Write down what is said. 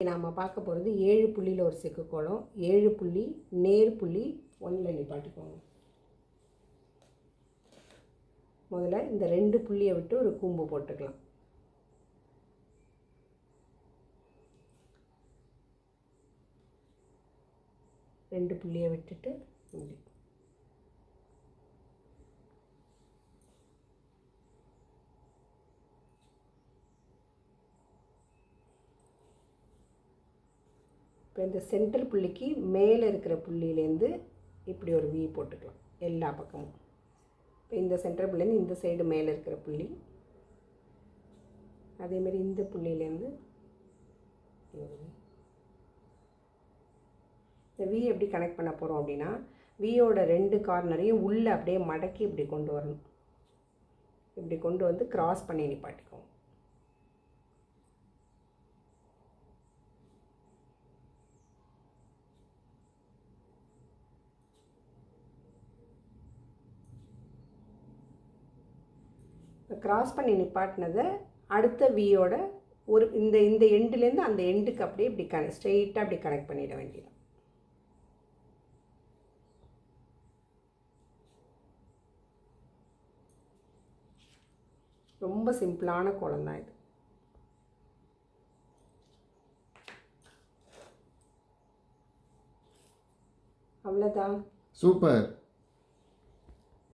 நாம் பார்க்க போகிறது 7 புள்ளியில் ஒரு செக்குக்கோளம். 7 புள்ளி நேர் புள்ளி 1ல் நிப்பாட்டிக்கோங்க. முதல்ல இந்த 2 புள்ளியை விட்டு ஒரு கூம்பு போட்டுக்கலாம். ரெண்டு புள்ளியை விட்டுட்டு இப்படி இப்போ இந்த சென்டர் புள்ளிக்கு மேலே இருக்கிற புள்ளியிலேருந்து இப்படி ஒரு வி போட்டுக்கலாம் எல்லா பக்கமும். இப்போ இந்த சென்டர் புள்ளிலேருந்து இந்த சைடு மேலே இருக்கிற புள்ளி, அதேமாதிரி இந்த புள்ளியிலேருந்து இந்த வி எப்படி கனெக்ட் பண்ண போகிறோம் அப்படின்னா, வியோட 2 கார்னரையும் உள்ளே அப்படியே மடக்கி இப்படி கொண்டு வரணும். இப்படி கொண்டு வந்து கிராஸ் பண்ணி நிப்பாட்டிக்கோங்க. கிராஸ் பண்ணி நிப்பாட்டினதை அடுத்த வியோட ஒரு இந்த எண்டுலேருந்து அந்த எண்டுக்கு அப்படியே இப்படி ஸ்ட்ரெயிட்டாக அப்படி கனெக்ட் பண்ணிட வேண்டியது. ரொம்ப சிம்பிளான கோலம் தான் இது. அவ்வளோதான். சூப்பர்.